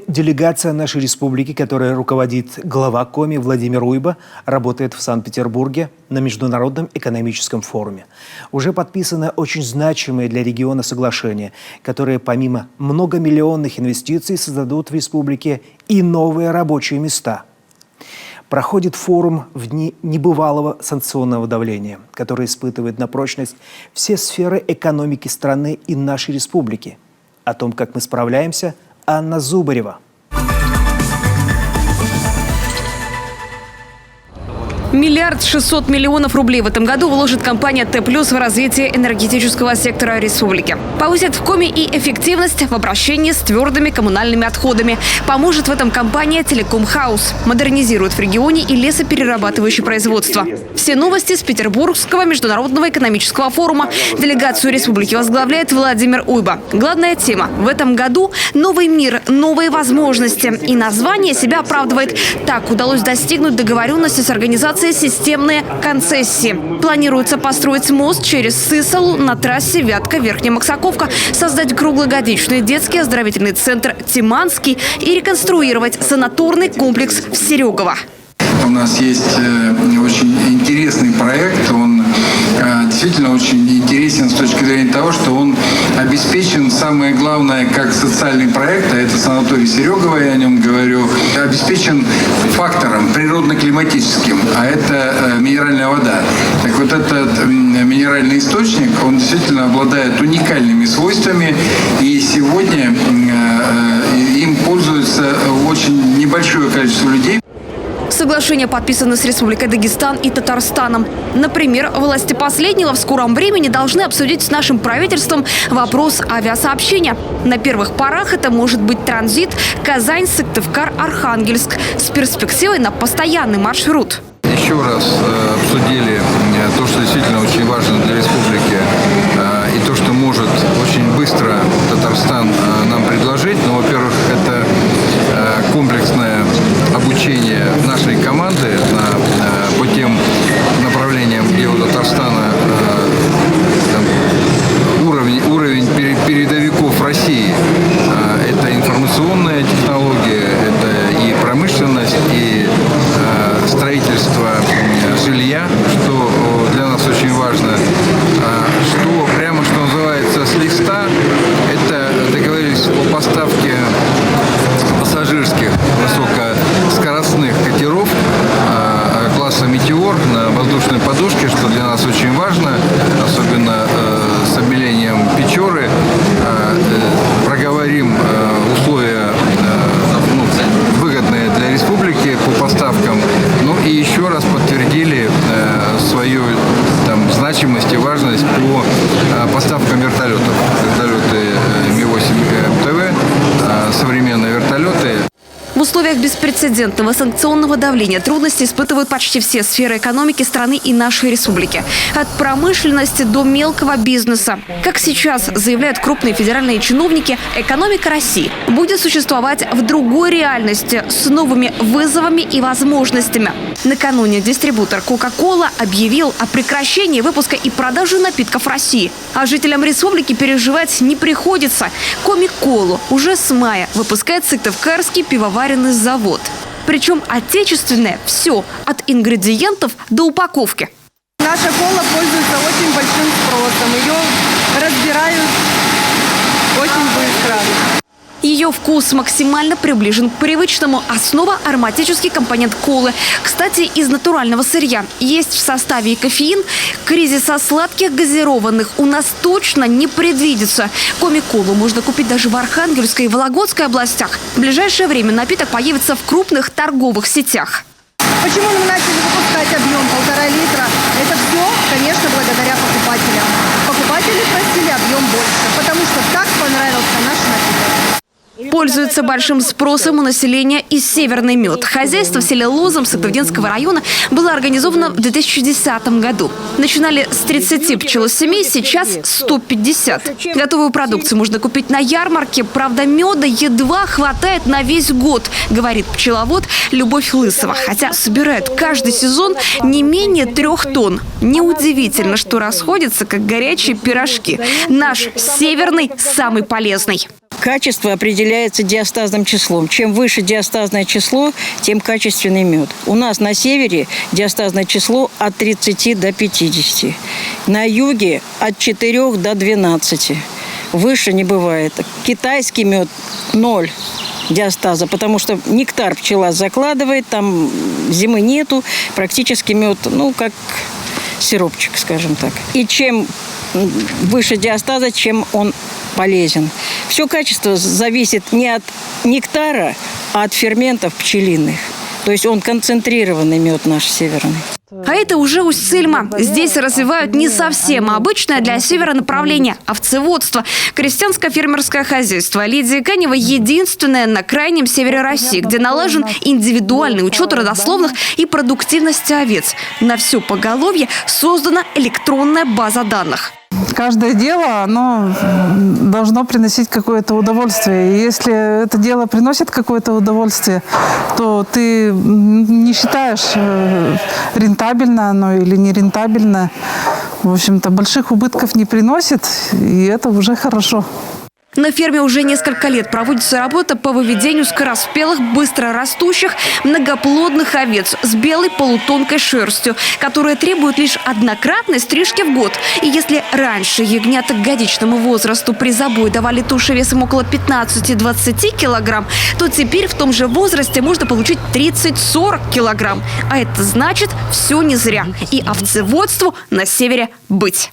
Делегация нашей республики, которая руководит глава Коми Владимир Уйба, работает в Санкт-Петербурге на Международном экономическом форуме. Уже подписано очень значимые для региона соглашения, которые помимо многомиллионных инвестиций создадут в республике и новые рабочие места. Проходит форум в дни небывалого санкционного давления, которое испытывает на прочность все сферы экономики страны и нашей республики. О том, как мы справляемся, Анна Зубарева. 1 600 000 000 рублей в этом году вложит компания Т+ в развитие энергетического сектора республики. Повысит в Коми и эффективность в обращении с твердыми коммунальными отходами. Поможет в этом компания Телеком Хаус. Модернизирует в регионе и лесоперерабатывающее производство. Все новости с Петербургского международного экономического форума. Делегацию республики возглавляет Владимир Уйба. Главная тема в этом году – новый мир, новые возможности. И название себя оправдывает. Так удалось достигнуть договоренности с организацией «Системные концессии». Планируется построить мост через Сысолу на трассе Вятка-Верхняя Максаковка, создать круглогодичный детский оздоровительный центр «Тиманский» и реконструировать санаторный комплекс в Серегово. У нас есть очень интересный проект. Он действительно очень интересен с точки зрения того, что он обеспечен, самое главное, как социальный проект, а это санаторий Серегово, я о нем говорю, обеспечен фактором природно-климатическим, а это минеральная вода. Так вот этот минеральный источник, он действительно обладает уникальными свойствами, и сегодня им пользуется очень небольшое количество людей. Соглашения подписаны с Республикой Дагестан и Татарстаном. Например, власти последнего в скором времени должны обсудить с нашим правительством вопрос авиасообщения. На первых порах это может быть транзит Казань, Сыктывкар, Архангельск с перспективой на постоянный маршрут. Еще раз обсудили то, что действительно очень важно для республики, и то, что может очень быстро Татарстан нам предложить. Ну, во-первых, это комплексное обучение нашей команды по тем направлениям, где у Татарстана уровень передовиков России. Это информационная технология, это и промышленность, и строительство жилья, что для нас очень важно. Что называется, с листа, это договорились о поставке пассажирских высокоскоростных катеров класса «Метеор» на воздушной подушке, что для нас очень важно, особенно с обмелением Печоры. Проговорим условия выгодные для республики по поставкам. Ну и еще раз подтвердили свою значимость и важность по поставкам вертолетов. Вертолеты Ми-8 МТВ, современные вертолеты. В условиях беспрецедентного санкционного давления трудности испытывают почти все сферы экономики страны и нашей республики. От промышленности до мелкого бизнеса. Как сейчас заявляют крупные федеральные чиновники, экономика России будет существовать в другой реальности с новыми вызовами и возможностями. Накануне дистрибутор Coca-Cola объявил о прекращении выпуска и продажи напитков в России. А жителям республики переживать не приходится. Коми-колу уже с мая выпускает Сыктывкарский пивоваренный завод. Причем отечественное все, от ингредиентов до упаковки. Наша кола пользуется очень большим спросом. Ее разбирают очень быстро. Ее вкус максимально приближен к привычному. Основа – ароматический компонент колы. Кстати, из натурального сырья. Есть в составе и кофеин. Кризиса сладких газированных у нас точно не предвидится. Коми-колу можно купить даже в Архангельской и Вологодской областях. В ближайшее время напиток появится в крупных торговых сетях. Почему мы начали выпускать объем 1,5 литра? Это все, конечно, благодаря покупателям. Покупатели просили объем больше, потому что так понравился наш напиток. Пользуется большим спросом у населения и северный мед. Хозяйство в селе Лозом Сыктывдинского района было организовано в 2010 году. Начинали с 30 пчелосемей, сейчас 150. Готовую продукцию можно купить на ярмарке. Правда, меда едва хватает на весь год, говорит пчеловод Любовь Лысова. Хотя собирают каждый сезон не менее 3 тонн. Неудивительно, что расходятся, как горячие пирожки. Наш северный самый полезный. Качество определяется диастазным числом. Чем выше диастазное число, тем качественный мед. У нас на севере диастазное число от 30 до 50. На юге от 4 до 12. Выше не бывает. Китайский мед 0 диастаза, потому что нектар пчела закладывает, там зимы нету, практически мед, как сиропчик, скажем так. И чем выше диастаза, чем он полезен. Все качество зависит не от нектара, а от ферментов пчелиных. То есть он концентрированный мед наш северный. А это уже Усть-Сыльма. Здесь развивают не совсем обычное для севера направление – овцеводство. Крестьянско-фермерское хозяйство Лидии Каневой единственное на крайнем севере России, где налажен индивидуальный учет родословных и продуктивности овец. На все поголовье создана электронная база данных. Каждое дело, оно должно приносить какое-то удовольствие. И если это дело приносит какое-то удовольствие, то ты не считаешь, рентабельно оно или нерентабельно. В общем-то, больших убытков не приносит, и это уже хорошо. На ферме уже несколько лет проводится работа по выведению скороспелых, быстрорастущих, многоплодных овец с белой полутонкой шерстью, которые требуют лишь однократной стрижки в год. И если раньше ягнята к годичному возрасту при забое давали туши весом около 15-20 килограмм, то теперь в том же возрасте можно получить 30-40 килограмм. А это значит, все не зря. И овцеводству на севере быть.